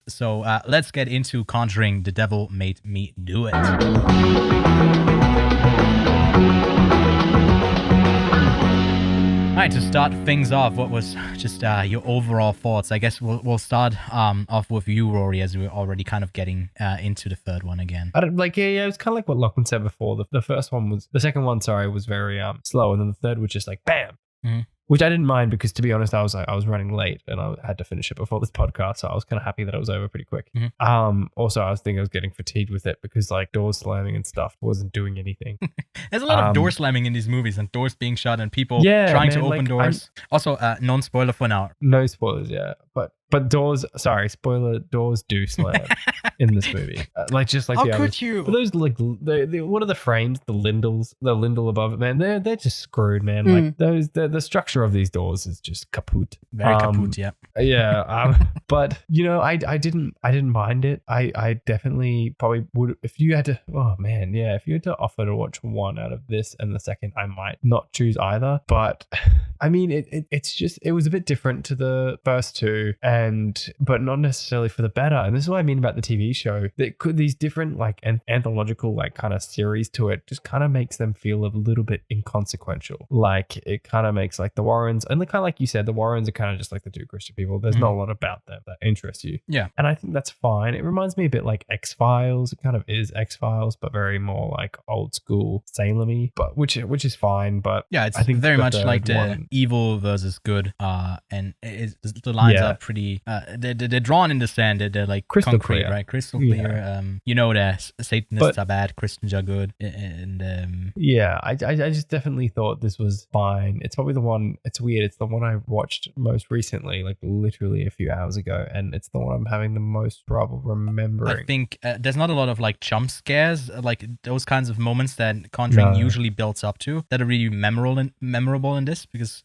So let's get into Conjuring The Devil Made Me Do It. All right, to start things off, what was just your overall thoughts? I guess we'll start off with you, Rory, as we're already kind of getting into the third one again. I don't it was kind of like what Lachlan said before. The second one, was very slow, and then the third was just like bam. Mm-hmm. Which I didn't mind because, to be honest, I was running late and I had to finish it before this podcast, so I was kind of happy that it was over pretty quick. Mm-hmm. Also, I was getting fatigued with it because like doors slamming and stuff wasn't doing anything. There's a lot of door slamming in these movies and doors being shut and people trying to open doors. Also, non-spoiler for now. No spoilers, yeah, but doors. Sorry, spoiler. Doors do slam in this movie. Just like how the could others. you? But those what are the frames? The lindel above it, man. They're just screwed, man. Like those, the structure of these doors is just kaput. Very kaput, yeah. Yeah, but I didn't mind it. I definitely probably would if you had to. Oh man, yeah. If you had to offer to watch one out of this and the second, I might not choose either. But I mean, it was a bit different to the first two, but not necessarily for the better. And this is what I mean about the TV show. That these different like anthological like kind of series to it just kind of makes them feel a little bit inconsequential. Like it kind of makes like the Warrens, and kind of like you said, the Warrens are kind of just like the two Christian people. There's not a lot about them that interests you. Yeah, and I think that's fine. It reminds me a bit like X-Files. It kind of is X-Files, but very more like old school Salem-y, but which is fine. But yeah, it's I think very much like the one, evil versus good, and the lines are pretty. They're drawn in the sand. They're like crystal concrete, clear. right? Crystal clear. That Satanists are bad, Christians are good, and I just definitely thought this was fine. It's probably the one. It's weird. It's the one I watched most recently, like literally a few hours ago, and it's the one I'm having the most trouble remembering. I think there's not a lot of like jump scares, like those kinds of moments that Conjuring usually builds up to that are really memorable in this, because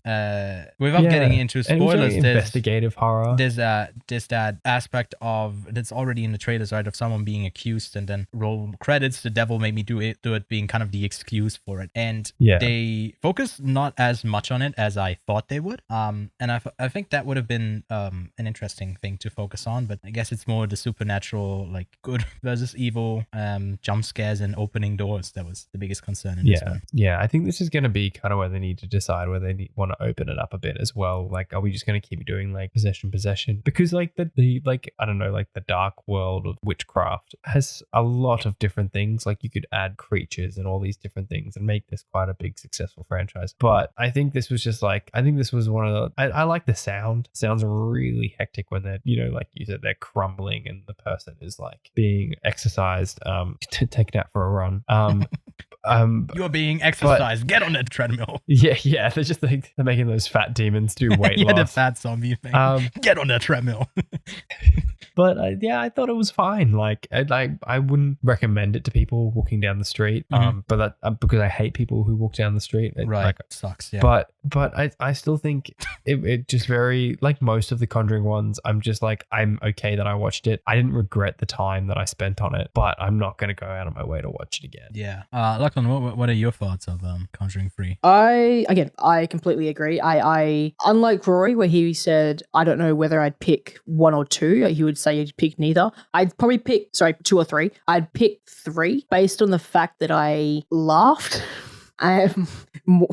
without getting into spoilers, there's investigative horror. There's that aspect of that's already in the trailers, right? Of someone being accused and then roll credits. The devil made me do it being kind of the excuse for it, and they focus not as much on it as I thought they would. And I think that would have been an interesting thing to focus on, but I guess it's more the supernatural, like good versus evil, jump scares and opening doors. That was the biggest concern in this one. Yeah, I think this is going to be kind of where they need to decide where they want to open it up a bit as well. Like, are we just going to keep doing like possession? Because like the like, I don't know, like the dark world of witchcraft has a lot of different things. Like you could add creatures and all these different things and make this quite a big successful franchise. But I think this was just like, I think this was one of the, I like the sound. Sounds really hectic when they're, like you said, they're crumbling and the person is like being exercised, taken out for a run. You're being exercised. Get on that treadmill. Yeah. They're just like, they're making those fat demons do weight loss. The fat zombie thing. Get on that treadmill. But I thought it was fine. Like I wouldn't recommend it to people walking down the street. But that because I hate people who walk down the street. Right, like, sucks. Yeah. But I still think it just very, like most of the Conjuring ones. I'm just like, I'm okay that I watched it. I didn't regret the time that I spent on it, but I'm not going to go out of my way to watch it again. Yeah. Lachlan, what are your thoughts of Conjuring 3? I completely agree. I unlike Rory, where he said, I don't know whether I'd pick one or two. He would say he'd pick neither. I'd probably pick, 2 or 3. I'd pick 3 based on the fact that I laughed. I have more,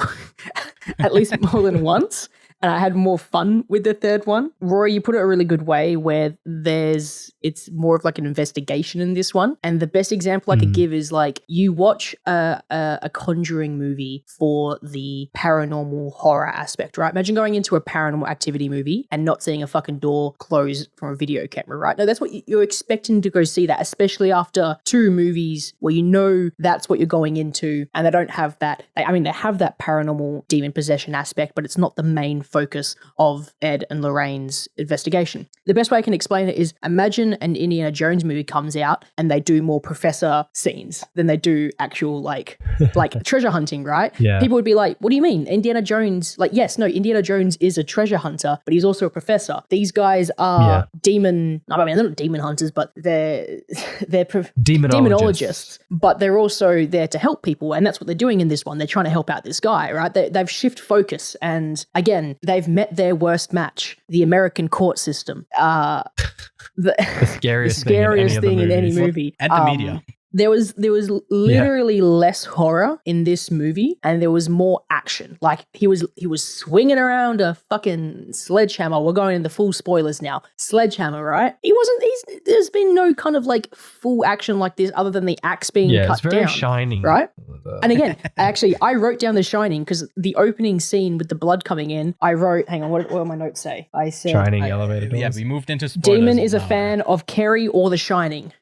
at least more than once. And I had more fun with the third one. Rory, you put it a really good way where it's more of like an investigation in this one. And the best example I could give is like you watch a Conjuring movie for the paranormal horror aspect, right? Imagine going into a paranormal activity movie and not seeing a fucking door close from a video camera, right? No, that's what you're expecting to go see that, especially after 2 movies where you know that's what you're going into and they don't have that. They have that paranormal demon possession aspect, but it's not the main focus of Ed and Lorraine's investigation. The best way I can explain it is imagine an Indiana Jones movie comes out and they do more professor scenes than they do actual like treasure hunting, right? Yeah. People would be like, what do you mean? Indiana Jones, Indiana Jones is a treasure hunter, but he's also a professor. These guys are they're not demon hunters, but they're demonologists, but they're also there to help people. And that's what they're doing in this one. They're trying to help out this guy, right? They've shift focus. And again, they've met their worst match, the American court system. The scariest thing in any movie. And the media. There was literally less horror in this movie, and there was more action. Like he was swinging around a fucking sledgehammer. We're going into full spoilers now. Sledgehammer, right? There's been no kind of like full action like this, other than the axe being cut down. It's very Shining, right? And again, I wrote down The Shining because the opening scene with the blood coming in. I wrote, hang on, what do my notes say? I said Shining elevator doors. Yeah, we moved into spoilers. Demon is a fan of Carrie or The Shining,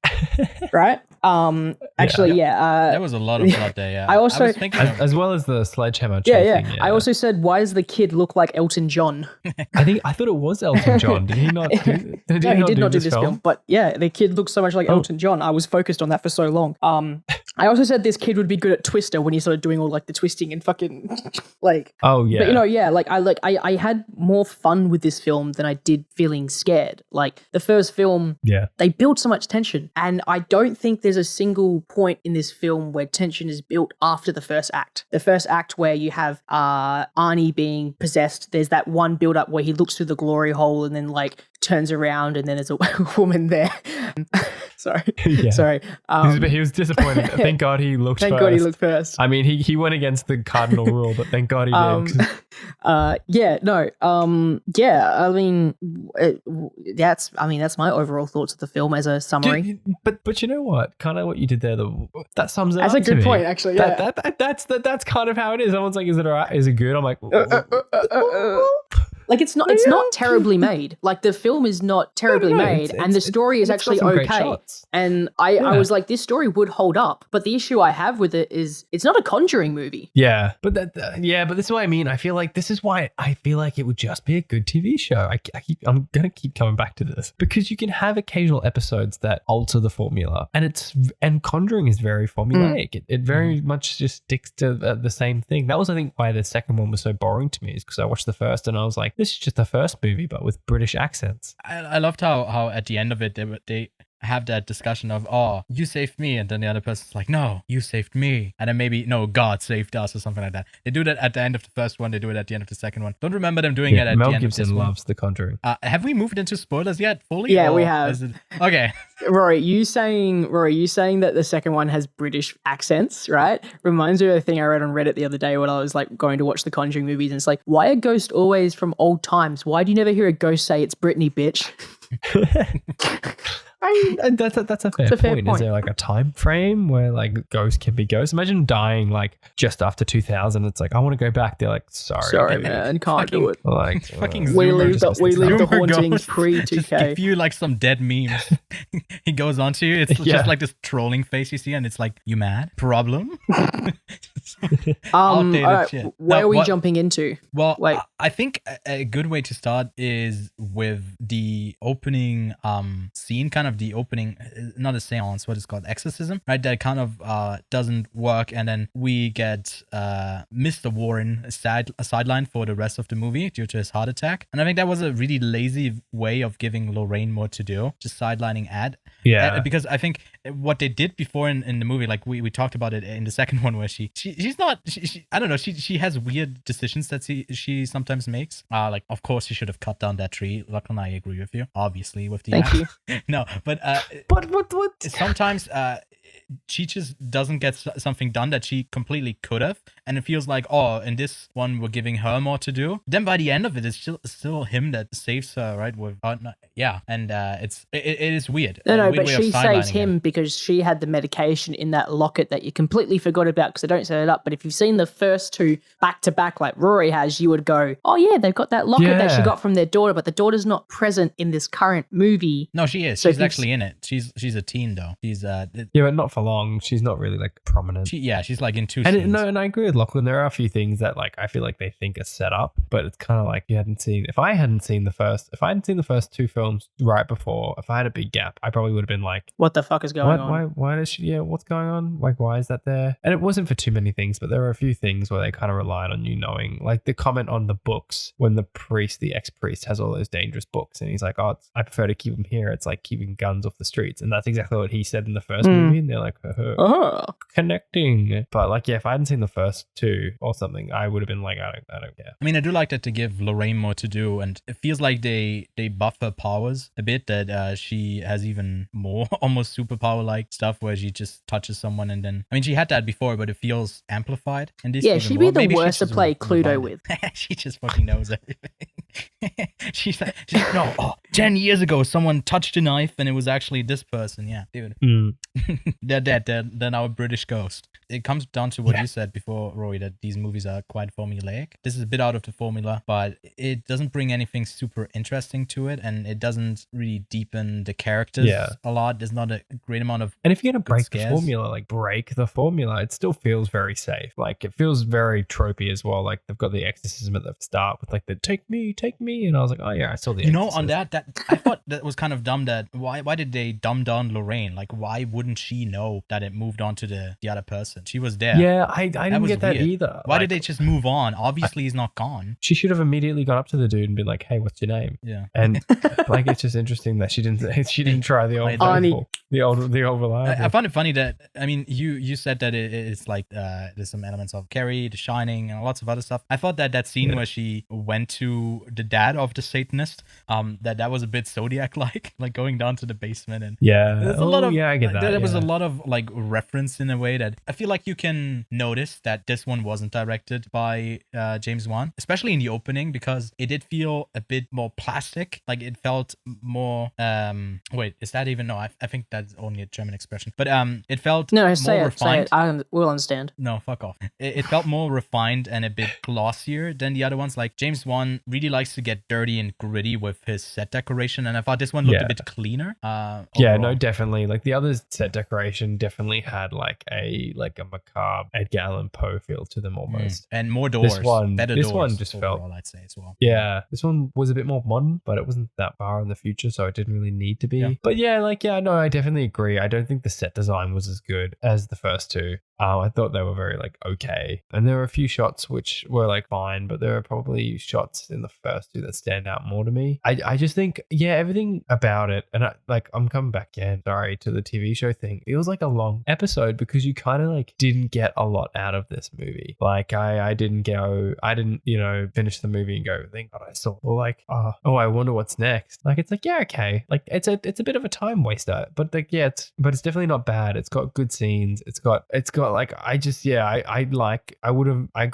right? There was a lot of blood there. Yeah, I also was thinking as well as the sledgehammer. Yeah. I also said, why does the kid look like Elton John? I thought it was Elton John. Did he not? He did not do this film. But yeah, the kid looks so much like Elton John. I was focused on that for so long. I also said this kid would be good at Twister when he started doing all like the twisting and fucking like. Oh yeah. But I had more fun with this film than I did feeling scared. Like the first film, they built so much tension, and I don't think there's a single point in this film where tension is built after the first act. The first act where you have Arnie being possessed, there's that one build up where he looks through the glory hole and then like turns around and then there's a woman there. Sorry. He was disappointed. Thank God he looked first. Thank God he looked first. I mean, he went against the cardinal rule, but thank God he did. That's my overall thoughts of the film as a summary. But you know what? Kind of what you did there, that sums it up. That's a good point, actually. Yeah. That's kind of how it is. Someone's like, is it alright? Is it good? I'm like, like it's not terribly made. Like the film is not terribly made, and the story is actually okay. And I was like, this story would hold up. But the issue I have with it is it's not a Conjuring movie. Yeah, but but this is what I mean. I feel like this is why I feel like it would just be a good TV show. I'm gonna keep coming back to this because you can have occasional episodes that alter the formula, and Conjuring is very formulaic. It very much just sticks to the same thing. That was, I think, why the second one was so boring to me, is because I watched the first and I was like, this is just the first movie, but with British accents. I loved how at the end of it they have that discussion of, oh, you saved me, and then the other person's like, no, you saved me, and then maybe, no, God saved us, or something like that. They do that at the end of the first one, they do it at the end of the second one. Don't remember them doing it at the end Gibson of this one. loves The Conjuring. Have we moved into spoilers yet fully? Yeah, we have. Okay. Rory, you saying that the second one has British accents, right? Reminds me of a thing I read on Reddit the other day when I was like going to watch the Conjuring movies, and it's like, why are ghosts always from old times? Why do you never hear a ghost say it's Britney, bitch? That's a fair point. Is there like a time frame where like ghosts can be ghosts? Imagine dying like just after 2000. It's like, I want to go back. They're like, sorry man, can't do it. Like fucking we leave the hauntings pre-2K. Just give you like some dead memes. He goes on to you. It's just like this trolling face you see, and it's like, you mad? Problem? Where are we jumping into? Well, I think a good way to start is with the opening scene, kind of the opening, not a seance, what is called exorcism, right? That kind of doesn't work, and then we get Mr. Warren sidelined for the rest of the movie due to his heart attack. And I think that was a really lazy way of giving Lorraine more to do, just sidelining Ed. Yeah. Because I think what they did before in the movie, like we talked about it in the second one, where she's not, I don't know, she has weird decisions that she sometimes makes. Like, of course, she should have cut down that tree. Lachlan, I agree with you, obviously, with the... Thank you. No, but what? Sometimes she just doesn't get something done that she completely could have, and it feels like, oh, in this one we're giving her more to do. Then by the end of it, it's still him that saves her, right? With and it is weird. No, but she saves him because she had the medication in that locket that you completely forgot about because they don't set it up. But if you've seen the first two back to back, like Rory has, you would go, oh yeah, they've got that locket that she got from their daughter, but the daughter's not present in this current movie. No, she is. So she's actually in it. She's a teen though. She's but not for long. She's not really like prominent. She's like in two scenes. And I agree with Lachlan. There are a few things that like I feel like they think are set up, but it's kind of like you hadn't seen. If I hadn't seen the first two films right before, if I had a big gap, I probably would have been like, what the fuck is going on? Why does she? Yeah, what's going on? Like, why is that there? And it wasn't for too many things, but there were a few things where they kind of relied on you knowing, like the comment on the books when the ex-priest has all those dangerous books, and he's like, oh, I prefer to keep them here. It's like keeping guns off the streets, and that's exactly what he said in the first movie. And they're like, like her connecting. But like, yeah, if I hadn't seen the first two or something, I would have been like, I don't care. I mean, I do like that to give Lorraine more to do, and it feels like they buff her powers a bit, that she has even more almost superpower like stuff where she just touches someone and then, I mean, she had that before, but it feels amplified in this. Yeah, she'd be the worst to play Cluedo with. She just fucking knows everything. she's like, no, 10 years ago someone touched a knife and it was actually this person. Yeah, dude. They're dead. They're now a British ghost. It comes down to what you said before, Rory, that these movies are quite formulaic. This is a bit out of the formula, but it doesn't bring anything super interesting to it, and it doesn't really deepen the characters a lot. There's not a great amount of. And if you're gonna break the formula, like break the formula, it still feels very safe. Like it feels very tropey as well. Like they've got the exorcism at the start with like the take me, and I was like, oh yeah, I saw the. You know, on that I thought that was kind of dumb. That why did they dumb down Lorraine? Like, why wouldn't she know that it moved on to the other person? She was there. Yeah, I didn't get that either. Why did they just move on? Obviously, he's not gone. She should have immediately gone up to the dude and been like, "Hey, what's your name?" Yeah, and like it's just interesting that she didn't try the old reliable. I found it funny that, I mean, you said that it's like there's some elements of Carrie, The Shining, and lots of other stuff. I thought that scene where she went to the dad of the Satanist, that was a bit Zodiac like going down to the basement, and there's a lot of I get that. There was a lot of like reference in a way that I feel like you can notice that this one wasn't directed by James Wan, especially in the opening, because it did feel a bit more plastic. Like it felt more wait, is that even no? I think that's only a German expression, but it felt more refined. Say it. I will understand. No, fuck off. It felt more refined and a bit glossier than the other ones. Like James Wan really likes to get dirty and gritty with his set decoration, and I thought this one looked a bit cleaner. Yeah, no, definitely. Like the other set decoration definitely had like a macabre Edgar Allan Poe feel to them almost. And more doors. This one just overall, felt, I'd say as well. Yeah, this one was a bit more modern, but it wasn't that far in the future, so it didn't really need to be. Yeah. But no, I definitely agree. I don't think the set design was as good as the first two. I thought they were very like okay, and there were a few shots which were like fine, but there are probably shots in the first two that stand out more to me. I just think everything about it, and I'm coming back again, sorry, to the TV show thing. It was like a long episode because you kind of like didn't get a lot out of this movie. Like I didn't finish the movie and go, thank God I saw, or like oh I wonder what's next. Like it's like okay, like it's a bit of a time waster, but like it's definitely not bad. It's got good scenes. It's got like I agree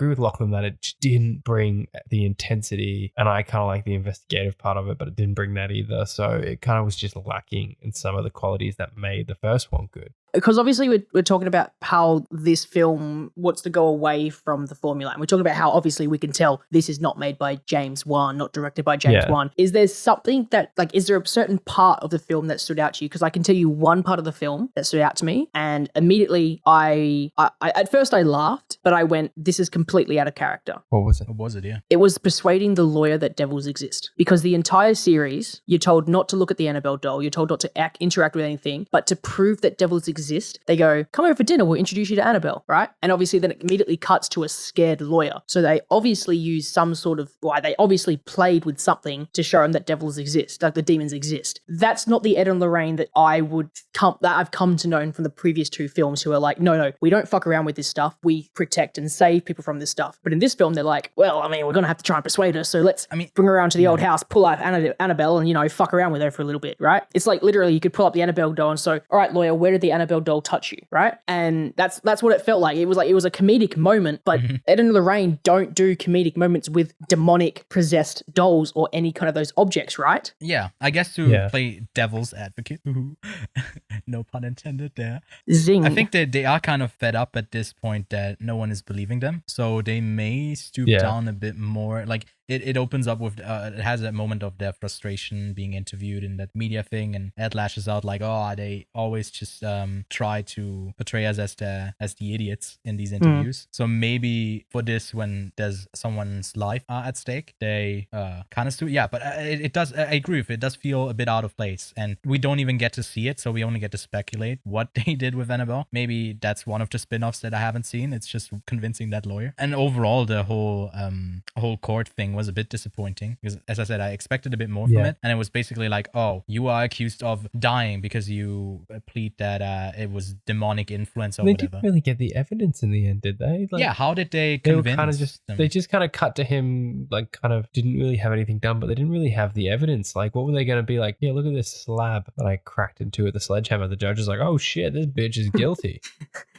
with Lachlan that it just didn't bring the intensity, and I kind of like the investigative part of it, but it didn't bring that either. So it kind of was just lacking in some of the qualities that made the first one good. Because obviously we're talking about how this film wants to go away from the formula. And we're talking about how obviously we can tell this is not made by James Wan, not directed by James Wan. Is there something that, like, is there a certain part of the film that stood out to you? Because I can tell you one part of the film that stood out to me, and immediately I at first I laughed, but I went, this is completely out of character. What was it? What was it, yeah? It was persuading the lawyer that devils exist. Because the entire series, you're told not to look at the Annabelle doll, you're told not to interact with anything, but to prove that devils exist, they go, come over for dinner, we'll introduce you to Annabelle, right? And obviously then it immediately cuts to a scared lawyer. So they obviously use some sort of, they obviously played with something to show them that devils exist, like the demons exist. That's not the Ed and Lorraine that I've come to know from the previous two films, who are like, no, we don't fuck around with this stuff. We protect and save people from this stuff. But in this film, they're like, well, I mean, we're going to have to try and persuade her. So let's bring her around to the old house, pull out Annabelle and, fuck around with her for a little bit, right? It's like literally you could pull up the Annabelle doll and so, all right, lawyer, where did the Annabelle doll touch you, right? And that's what it felt like. It was a comedic moment, but Ed and Lorraine don't do comedic moments with demonic possessed dolls or any kind of those objects, right? Yeah, I guess to play devil's advocate, no pun intended there. Zing. I think that they are kind of fed up at this point that no one is believing them, so they may stoop down a bit more. Like it opens up with it has that moment of their frustration being interviewed in that media thing, and Ed lashes out like, oh, they always just try to portray us as the idiots in these interviews. So maybe for this, when there's someone's life at stake, they kind of stoop. Yeah, but it does. I agree with it. It does feel a bit out of place, and we don't even get to see it, so we only get to speculate what they did with Annabelle. Maybe that's one of the spin-offs that I haven't seen. It's just convincing that lawyer. And overall, the whole court thing was a bit disappointing because, as I said, I expected a bit more from it. And it was basically like, oh, you are accused of dying because you plead that it was demonic influence or they whatever. didn't really get the evidence in the end, did they? Like, yeah, how did they they were convince kind of just them? they just kind of cut to him, like, kind of didn't really have anything done, but they didn't really have the evidence. Like, what were they going to be like? Yeah, look at this slab that I cracked into with the sledgehammer. The judge is like, oh shit, this bitch is guilty.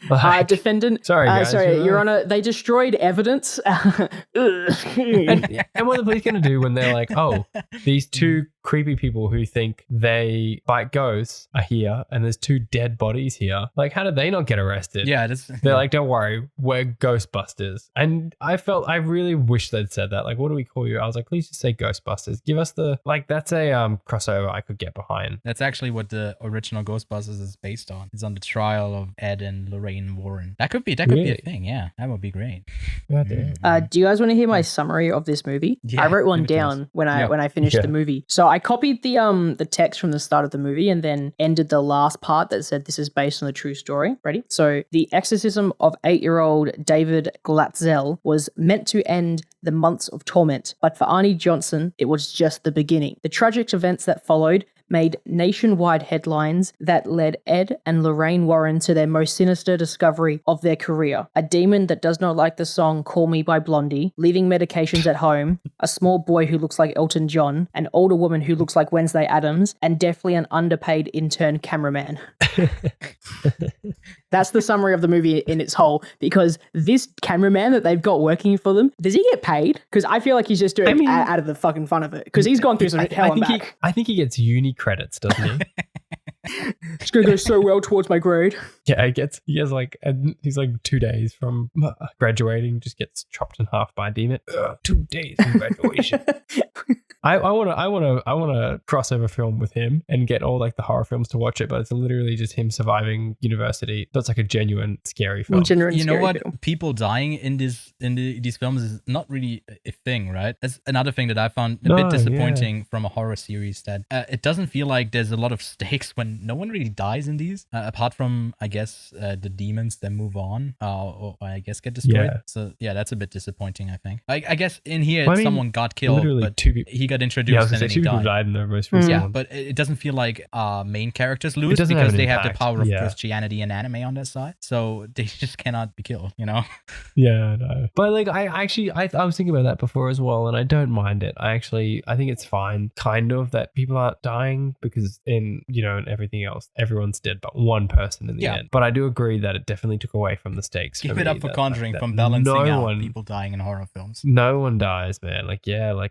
Like, defendant. sorry, guys, Your Honor. They destroyed evidence. and what are the police going to do when they're like, oh, these two creepy people who think they bite ghosts are here and there's two dead bodies here? Like, how did they not get arrested? Yeah, they're like, don't worry, we're Ghostbusters. And I really wish they'd said that. Like, what do we call you? I was like, please just say Ghostbusters. Give us the, like, that's a crossover I could get behind. That's actually what the original Ghostbusters is based on. It's on the trial of Ed and Lorraine Warren. That could be a thing. Yeah, that would be great. God damn. Do you guys want to hear my summary of this movie? Yeah, I wrote one down when I finished the movie. So I copied the text from the start of the movie and then ended the last part that said this is based on a true story. Ready? So the exorcism of 8-year-old David Glatzel was meant to end the months of torment, but for Arnie Johnson, it was just the beginning. The tragic events that followed made nationwide headlines that led Ed and Lorraine Warren to their most sinister discovery of their career. A demon that does not like the song Call Me by Blondie, leaving medications at home, a small boy who looks like Elton John, an older woman who looks like Wednesday Addams, and definitely an underpaid intern cameraman. That's the summary of the movie in its whole, because this cameraman that they've got working for them, does he get paid? Because I feel like he's just doing it out of the fucking fun of it, because he's gone through some hell and back. I think he gets uni credits, doesn't he? It's going to go so well towards my grade. Yeah, he's like 2 days from graduating, just gets chopped in half by a demon. 2 days from graduation. I want to crossover film with him and get all like the horror films to watch it, but it's literally just him surviving university. That's like a genuine scary film. You know what? Film. People dying in these films is not really a thing, right? That's another thing that I found a bit disappointing from a horror series, that it doesn't feel like there's a lot of stakes when no one really dies in these, apart from, I guess, the demons that move on or I guess get destroyed. Yeah. So yeah, that's a bit disappointing, I think. I guess in here someone got killed, but he got introduced and then he died in the most recent one. But it doesn't feel like main characters lose because they have the power of Christianity and anime on their side, so they just cannot be killed, you know? Yeah, no. But like I was thinking about that before as well, and I don't mind it. I think it's fine, kind of, that people aren't dying, because in everything else, everyone's dead but one person in the end. But I do agree that it definitely took away from the stakes. Give it up for Conjuring from balancing out people dying in horror films. No one dies, man. Like,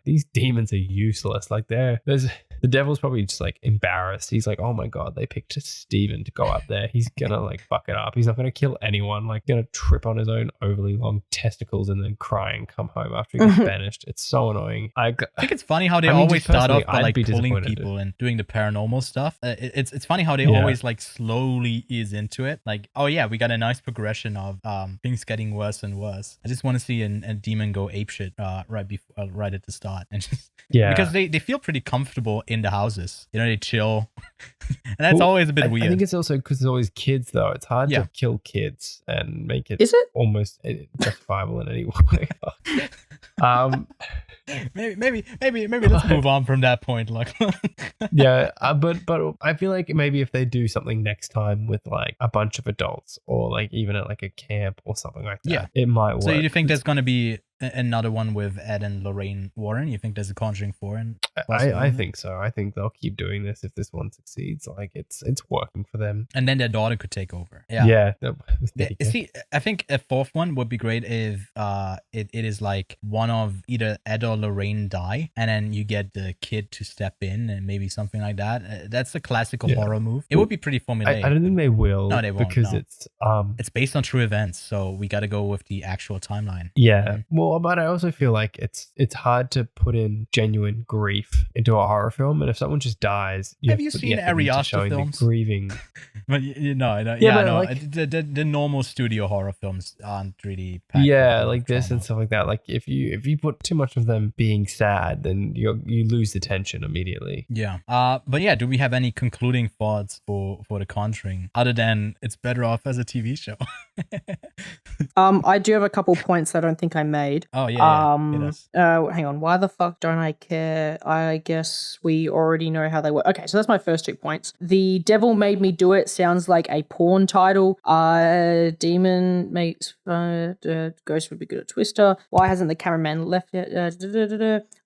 these demons are useless. Like, the devil's probably just like embarrassed. He's like, oh my god, they picked Steven to go up there. He's gonna like fuck it up. He's not gonna kill anyone. Like, gonna trip on his own overly long testicles and then cry and come home after he gets banished. It's so annoying. I think it's funny how they always start off by like pulling people and doing the paranormal stuff. It's funny how they always like slowly ease into it. Like, oh yeah, we got a nice progression of things getting worse and worse. I just want to see a demon go apeshit right at the start, and just because they feel pretty comfortable in the houses. They chill, and that's always a bit weird. I think it's also because there's always kids, though. It's hard to kill kids and make it almost justifiable in any way. Maybe let's move on from that point. Like, but I feel like maybe if they do something next time with like a bunch of adults, or like even at like a camp or something like that, it might work. So you think there's going to be another one with Ed and Lorraine Warren? You think there's a Conjuring 4? I think so. I think they'll keep doing this if this one succeeds. Like, it's working for them. And then their daughter could take over. See, I think a fourth one would be great if it is like one of either Ed or Lorraine die, and then you get the kid to step in, and maybe something like that. That's a classical horror move. It would be pretty formulaic. I don't think they will. No, they won't. Because it's based on true events, so we got to go with the actual timeline. Yeah. Well, but I also feel like it's hard to put in genuine grief into a horror film, and if someone just dies, have you seen Ariasta films? Grieving. But the normal studio horror films aren't really packed like this and stuff like that. Like, if you put too much of them being sad, then you lose the tension immediately. But yeah, do we have any concluding thoughts for The Conjuring other than it's better off as a TV show? I do have a couple points that I don't think I made. Oh yeah. Hang on. Why the fuck don't I care? I guess we already know how they work. Okay, so that's my first 2 points. The Devil Made Me Do It sounds like a porn title. Demon makes Ghost would be good at Twister. Why hasn't the cameraman left yet?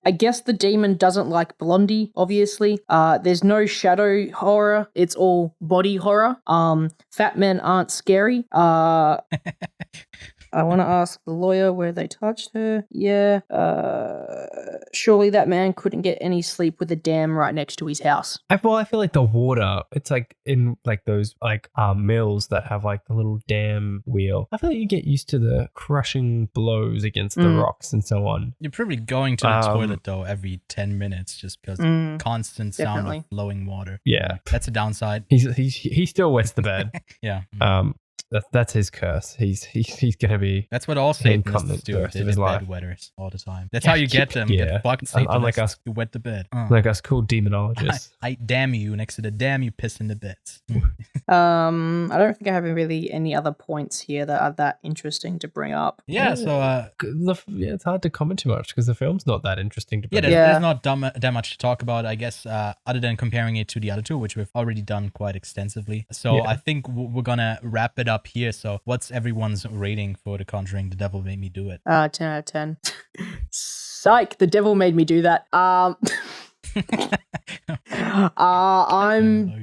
I guess the demon doesn't like Blondie, obviously. There's no shadow horror. It's all body horror. Fat men aren't scary. I want to ask the lawyer where they touched her. Yeah. Surely that man couldn't get any sleep with a dam right next to his house. I feel like the water, it's like in like those like mills that have like the little dam wheel. I feel like you get used to the crushing blows against the rocks and so on. You're probably going to the toilet though every 10 minutes just because constant sound of flowing water. Yeah. That's a downside. He still wets the bed. Yeah. That's his curse. He's gonna be. That's what all Satanists do. They bed wetters all the time. That's how you get them. Yeah. Get fucking Satanists Unlike us, to wet the bed. Like us cool demonologists. I damn you next to the damn you piss in the beds. I don't think I have really any other points here that are that interesting to bring up. Yeah. So it's hard to comment too much because the film's not that interesting to bring up. There's not that much to talk about, I guess, other than comparing it to the other two, which we've already done quite extensively. So I think we're gonna wrap it up here. So what's everyone's rating for The Conjuring, The Devil Made Me Do It? 10 out of 10. Psych, The Devil Made Me do that. I'm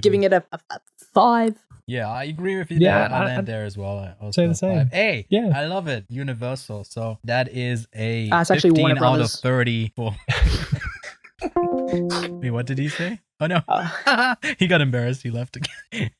giving it a 5. Yeah, I agree with you there. I'll land there as well. Say the same. Hey, I love it. Universal. So that is a it's actually 15 Warner out of 30 for... Wait, what did he say? Oh no. He got embarrassed. He left again.